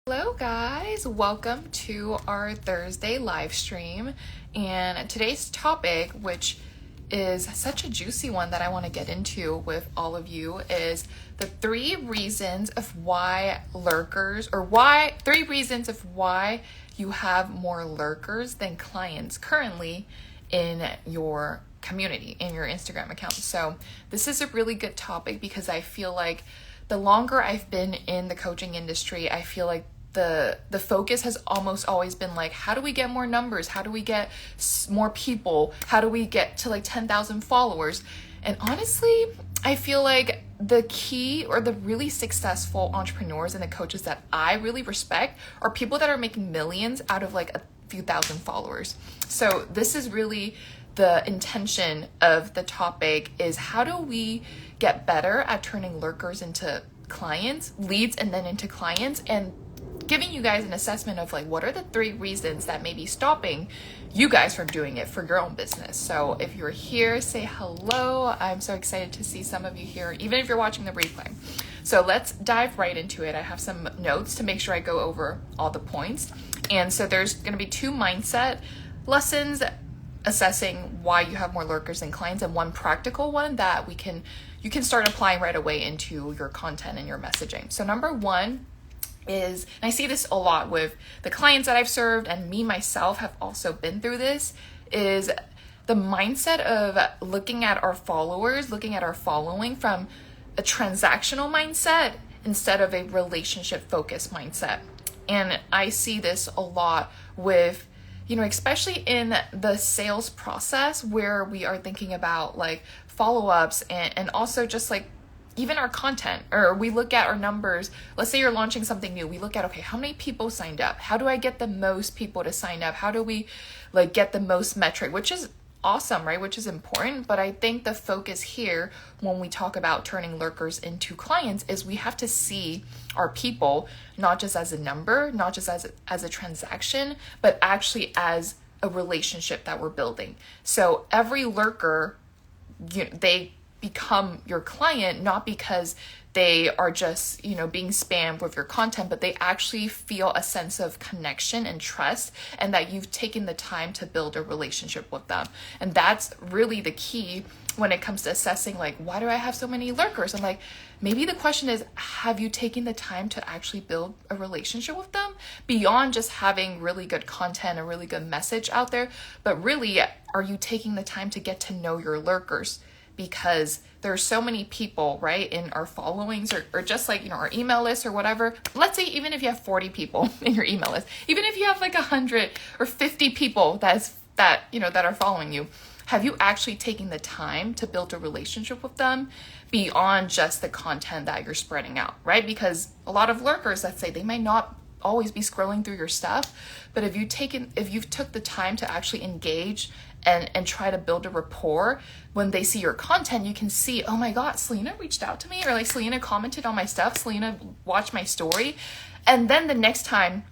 Hello guys, welcome to our Thursday live stream, and today's topic, which is such a juicy one that I want to get into with all of you, is the three reasons of why you have more lurkers than clients currently in your community, in your Instagram account. So this is a really good topic because I feel like the longer I've been in the coaching industry, I feel like the focus has almost always been like, how do we get more numbers? How do we get more people? How do we get to like 10,000 followers? And honestly, I feel like the key or the really successful entrepreneurs and the coaches that I really respect are people that are making millions out of like a few thousand followers. So this is really the intention of the topic, is how do we get better at turning lurkers into clients, leads, and then into clients, and giving you guys an assessment of like, what are the three reasons that may be stopping you guys from doing it for your own business. So if you're here, say hello. I'm so excited to see some of you here, even if you're watching the replay. So let's dive right into it. I have some notes to make sure I go over all the points. And so there's going to be two mindset lessons assessing why you have more lurkers than clients, and one practical one that you can start applying right away into your content and your messaging. So number one is, and I see this a lot with the clients that I've served, and me myself have also been through this, is the mindset of looking at our followers, looking at our following from a transactional mindset instead of a relationship focused mindset. And I see this a lot with, especially in the sales process, where we are thinking about like follow-ups and also just like even our content, or we look at our numbers. Let's say you're launching something new. We look at, okay, how many people signed up? How do I get the most people to sign up? How do we like get the most metric, which is awesome, right? Which is important. But I think the focus here when we talk about turning lurkers into clients is we have to see our people not just as a number, not just as a transaction, but actually as a relationship that we're building. So every lurker, they become your client not because they are just being spammed with your content, but they actually feel a sense of connection and trust, and that you've taken the time to build a relationship with them. And that's really the key when it comes to assessing like, why do I have so many lurkers? And like, maybe the question is, have you taken the time to actually build a relationship with them beyond just having really good content, a really good message out there? But really, are you taking the time to get to know your lurkers? Because there's so many people, right, in our followings or just like, our email list or whatever. Let's say even if you have 40 people in your email list, even if you have like 100 or 50 people that are following you, have you actually taken the time to build a relationship with them beyond just the content that you're spreading out, right? Because a lot of lurkers, let's say, they might not always be scrolling through your stuff, but if you've took the time to actually engage and try to build a rapport, when they see your content, you can see, oh my God, Selena reached out to me, or like Selena commented on my stuff, Selena watched my story. And then the next time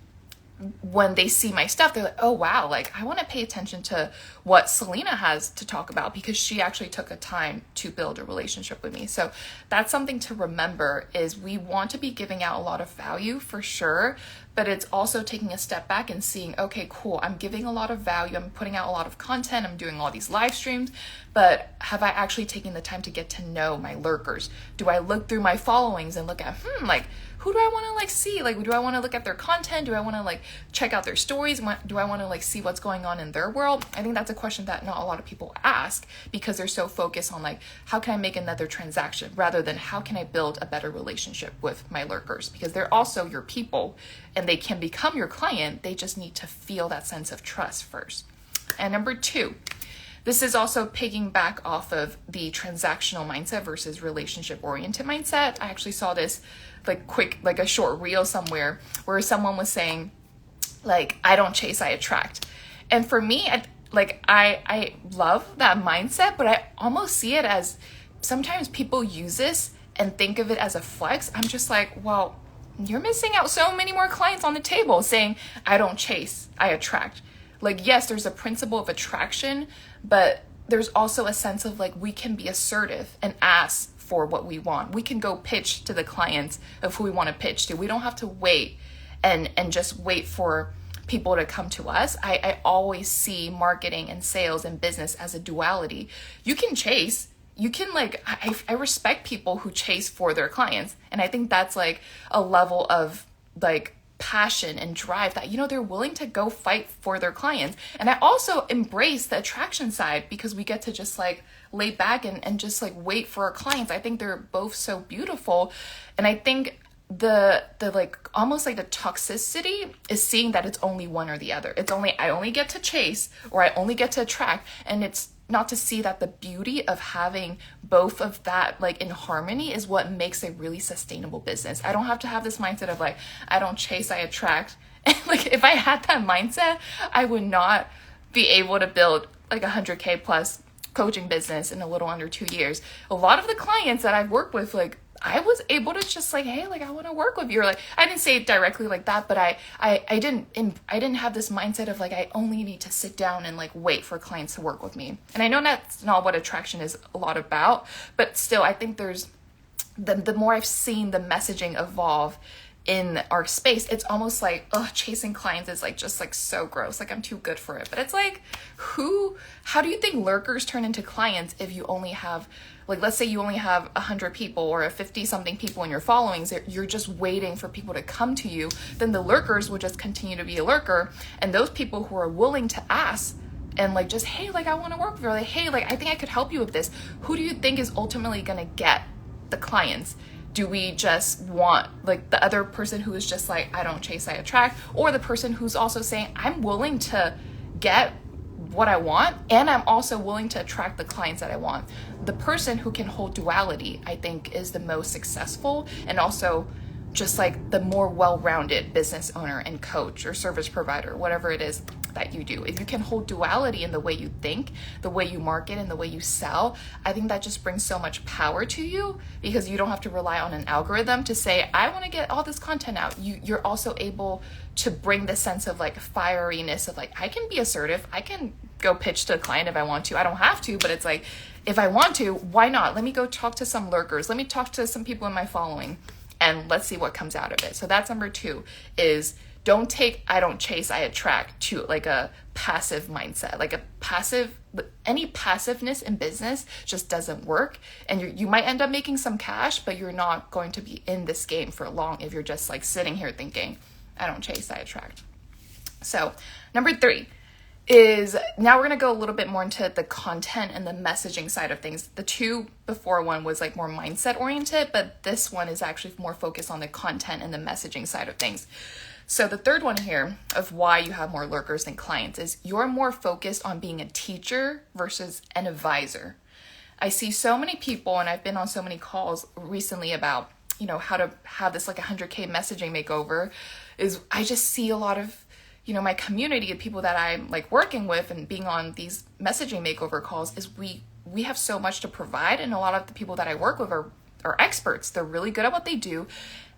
when they see my stuff, they're like, oh wow, like I want to pay attention to what Selena has to talk about because she actually took a time to build a relationship with me. So that's something to remember, is we want to be giving out a lot of value for sure, but it's also taking a step back and seeing, okay, cool, I'm giving a lot of value, I'm putting out a lot of content, I'm doing all these live streams, but have I actually taken the time to get to know my lurkers? Do I look through my followings and look at, like, who do I want to like see? Like, do I want to look at their content? Do I want to like check out their stories? Do I want to like see what's going on in their world? I think that's a question that not a lot of people ask because they're so focused on like, how can I make another transaction, rather than how can I build a better relationship with my lurkers? Because they're also your people and they can become your client. They just need to feel that sense of trust first. And number two, this is also picking back off of the transactional mindset versus relationship oriented mindset. I actually saw this like a short reel somewhere where someone was saying like, I don't chase, I attract. And for me, I love that mindset, but I almost see it as sometimes people use this and think of it as a flex. I'm just like, well, you're missing out so many more clients on the table saying, I don't chase, I attract. Like, yes, there's a principle of attraction, but there's also a sense of like, we can be assertive and ask for what we want. We can go pitch to the clients of who we want to pitch to. We don't have to wait and just wait for people to come to us. I always see marketing and sales and business as a duality. You can chase, you can like, I respect people who chase for their clients. And I think that's like a level of like passion and drive that, you know, they're willing to go fight for their clients. And I also embrace the attraction side because we get to just like lay back and just like wait for our clients. I think they're both so beautiful. And I think the like almost like the toxicity is seeing that it's only one or the other. It's only, I only get to chase or I only get to attract. And it's not to see that the beauty of having both of that like in harmony is what makes a really sustainable business. I don't have to have this mindset of like, I don't chase, I attract. And like if I had that mindset, I would not be able to build like 100K plus coaching business in a little under 2 years. A lot of the clients that I've worked with, like I was able to just like, hey, like I want to work with you. Or like I didn't say it directly like that, but I didn't have this mindset of like I only need to sit down and like wait for clients to work with me. And I know that's not what attraction is a lot about, but still I think there's the more I've seen the messaging evolve in our space, it's almost like, oh, chasing clients is like just like so gross. Like I'm too good for it. But it's like, how do you think lurkers turn into clients if you only have, like, let's say you only have 100 people or 50 something people in your followings, you're just waiting for people to come to you, then the lurkers will just continue to be a lurker. And those people who are willing to ask and like, just, hey, like I want to work with you, or like, hey, like I think I could help you with this. Who do you think is ultimately going to get the clients? Do we just want like the other person who is just like, I don't chase, I attract, or the person who's also saying, I'm willing to get what I want and I'm also willing to attract the clients that I want? The person who can hold duality, I think, is the most successful and also just like the more well-rounded business owner and coach or service provider, whatever it is that you do. If you can hold duality in the way you think, the way you market, and the way you sell, I think that just brings so much power to you because you don't have to rely on an algorithm to say, I want to get all this content out. You're also able to bring the sense of like fieriness of like, I can be assertive. I can go pitch to a client if I want to. I don't have to, but it's like, if I want to, why not? Let me go talk to some lurkers. Let me talk to some people in my following and let's see what comes out of it. So that's number 2 is don't take, I don't chase, I attract to like a passive mindset. Like any passiveness in business just doesn't work. And you might end up making some cash, but you're not going to be in this game for long if you're just like sitting here thinking, I don't chase, I attract. So number 3 is, now we're going to go a little bit more into the content and the messaging side of things. The 2 before one was like more mindset oriented, but this one is actually more focused on the content and the messaging side of things. So the 3rd one here of why you have more lurkers than clients is you're more focused on being a teacher versus an advisor. I see so many people, and I've been on so many calls recently about, you know, how to have this like 100K messaging makeover, is I just see a lot of, you know, my community of people that I'm like working with and being on these messaging makeover calls is we have so much to provide. And a lot of the people that I work with are experts. They're really good at what they do.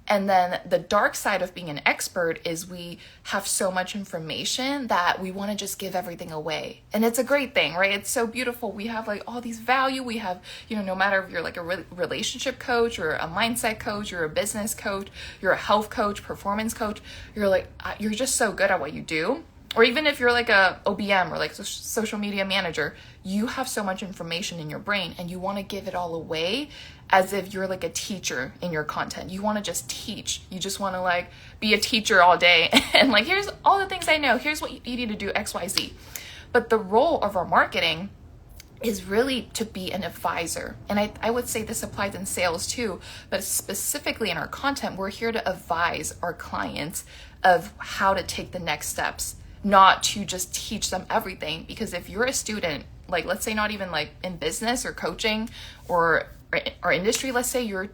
And then the dark side of being an expert is we have so much information that we want to just give everything away. And it's a great thing, right? It's so beautiful. We have like all these value. We have, you know, no matter if you're like a relationship coach or a mindset coach, you're a business coach, you're a health coach, performance coach, you're like, you're just so good at what you do. Or even if you're like a OBM or like social media manager, you have so much information in your brain and you want to give it all away as if you're like a teacher in your content. You want to just teach. You just want to like be a teacher all day and like, here's all the things I know. Here's what you need to do, X, Y, Z. But the role of our marketing is really to be an advisor. And I would say this applies in sales too, but specifically in our content, we're here to advise our clients of how to take the next steps, not to just teach them everything. Because if you're a student, like let's say not even like in business or coaching or industry, let's say you're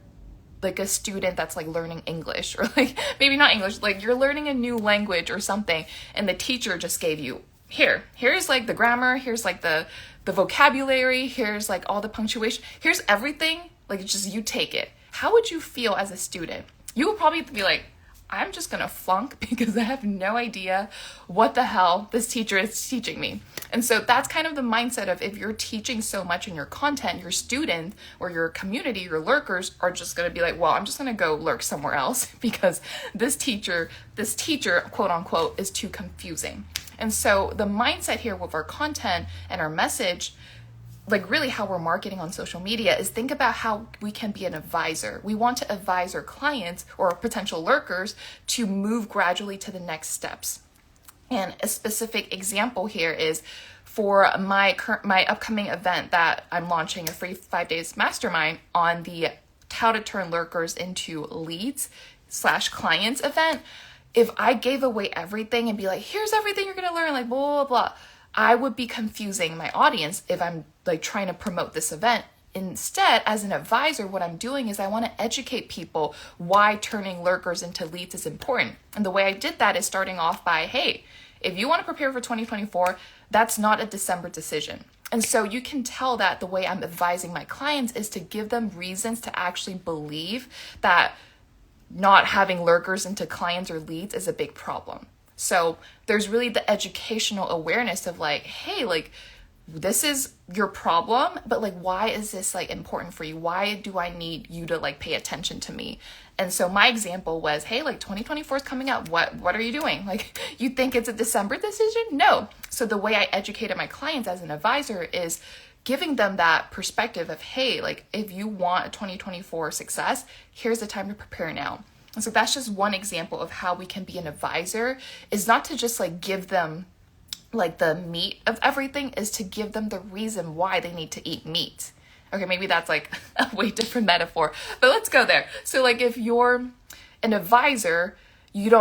like a student that's like learning English or like maybe not English, like you're learning a new language or something, and the teacher just gave you, here's like the grammar, here's like the vocabulary, here's like all the punctuation, here's everything, like it's just you take it. How would you feel as a student? You would probably be like, I'm just gonna flunk because I have no idea what the hell this teacher is teaching me. And so that's kind of the mindset of, if you're teaching so much in your content, your student or your community, your lurkers are just gonna be like, well, I'm just gonna go lurk somewhere else because this teacher, quote unquote, is too confusing. And so the mindset here with our content and our message, like really how we're marketing on social media, is think about how we can be an advisor. We want to advise our clients or potential lurkers to move gradually to the next steps. And a specific example here is for my upcoming event that I'm launching, a free 5 days mastermind on the how to turn lurkers into leads / clients event. If I gave away everything and be like, here's everything you're going to learn, like blah, blah, blah, I would be confusing my audience if I'm like trying to promote this event. Instead, as an advisor, what I'm doing is I want to educate people why turning lurkers into leads is important. And the way I did that is starting off by, hey, if you want to prepare for 2024, that's not a December decision. And so you can tell that the way I'm advising my clients is to give them reasons to actually believe that not having lurkers into clients or leads is a big problem. So there's really the educational awareness of like, hey, like, this is your problem, but like, why is this like important for you? Why do I need you to like pay attention to me? And so my example was, hey, like 2024 is coming up. What are you doing? Like, you think it's a December decision? No. So the way I educated my clients as an advisor is giving them that perspective of, hey, like if you want a 2024 success, here's the time to prepare now. And so that's just one example of how we can be an advisor, is not to just like give them like the meat of everything, is to give them the reason why they need to eat meat. Okay, maybe that's like a way different metaphor, but let's go there. So like if you're an advisor, you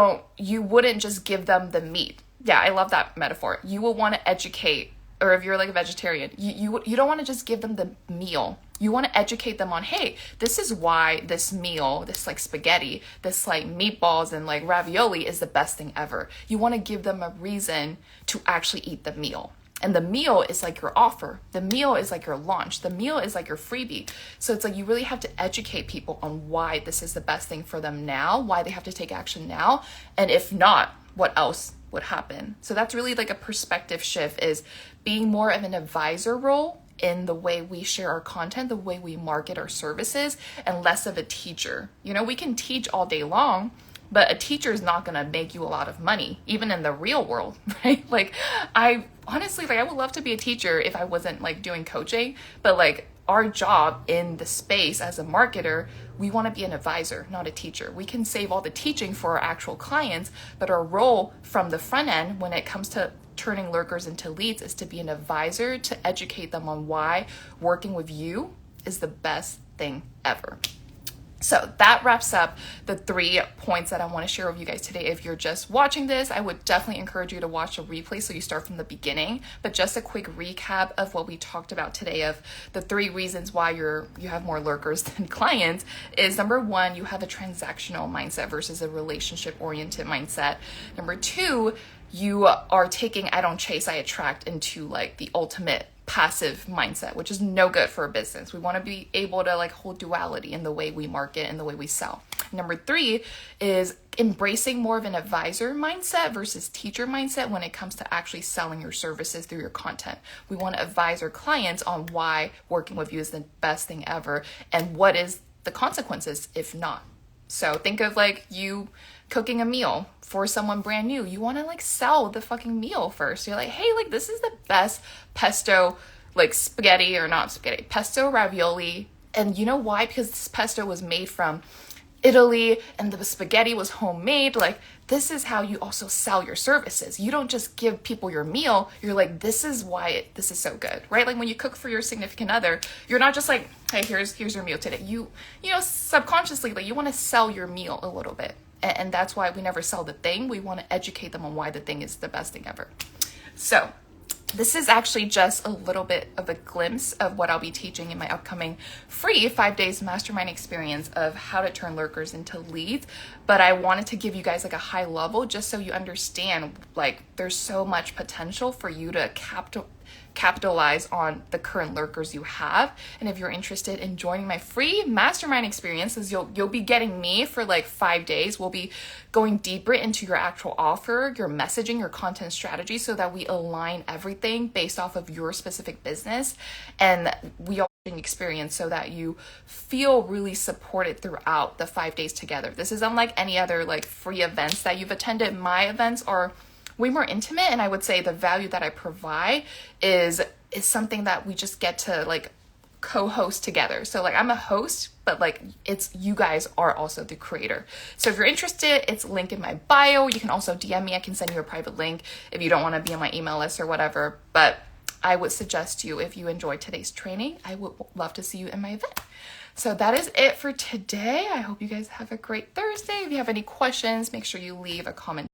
wouldn't just give them the meat. Yeah, I love that metaphor. You will want to educate, or if you're like a vegetarian, you don't want to just give them the meal. You want to educate them on, hey, this is why this meal, this like spaghetti, this like meatballs and like ravioli is the best thing ever. You want to give them a reason to actually eat the meal. And the meal is like your offer. The meal is like your launch. The meal is like your freebie. So it's like you really have to educate people on why this is the best thing for them now, why they have to take action now. And if not, what else would happen? So that's really like a perspective shift, is being more of an advisor role in the way we share our content, the way we market our services, and less of a teacher. You know, we can teach all day long, but a teacher is not going to make you a lot of money, even in the real world, right? Like, I honestly, like, I would love to be a teacher if I wasn't like doing coaching, but like our job in the space as a marketer, we want to be an advisor, not a teacher. We can save all the teaching for our actual clients, but our role from the front end when it comes to turning lurkers into leads is to be an advisor, to educate them on why working with you is the best thing ever. So that wraps up the 3 points that I want to share with you guys today. If you're just watching this, I would definitely encourage you to watch a replay so you start from the beginning. But just a quick recap of what we talked about today, of the 3 reasons why you have more lurkers than clients, is number 1, you have a transactional mindset versus a relationship-oriented mindset. Number 2, you are taking I don't chase, I attract into like the ultimate passive mindset, which is no good for a business. We want to be able to like hold duality in the way we market and the way we sell. Number 3 is embracing more of an advisor mindset versus teacher mindset when it comes to actually selling your services through your content. We want to advise our clients on why working with you is the best thing ever and what is the consequences if not. So think of like you cooking a meal for someone brand new. You want to like sell the fucking meal first. You're like, hey, like this is the best pesto, like spaghetti or not spaghetti, pesto ravioli. And you know why? Because this pesto was made from Italy and the spaghetti was homemade. Like, this is how you also sell your services. You don't just give people your meal. You're like, this is why this is so good, right? Like when you cook for your significant other, you're not just like, hey, here's your meal today. You know, subconsciously, like you want to sell your meal a little bit. And that's why we never sell the thing. We want to educate them on why the thing is the best thing ever. So this is actually just a little bit of a glimpse of what I'll be teaching in my upcoming free 5 days mastermind experience of how to turn lurkers into leads. But I wanted to give you guys like a high level just so you understand, like there's so much potential for you to capitalize on the current lurkers you have. And if you're interested in joining my free mastermind experiences, you'll be getting me for like 5 days. We'll be going deeper into your actual offer, your messaging, your content strategy, so that we align everything based off of your specific business, and we all experience so that you feel really supported throughout the 5 days together. This is unlike any other like free events that you've attended. My events are way more intimate, and I would say the value that I provide is something that we just get to like co-host together. So like I'm a host, but like it's you guys are also the creator. So if you're interested, it's linked in my bio. You can also DM me. I can send you a private link if you don't want to be on my email list or whatever. But I would suggest you, if you enjoyed today's training, I would love to see you in my event. So that is it for today. I hope you guys have a great Thursday. If you have any questions, make sure you leave a comment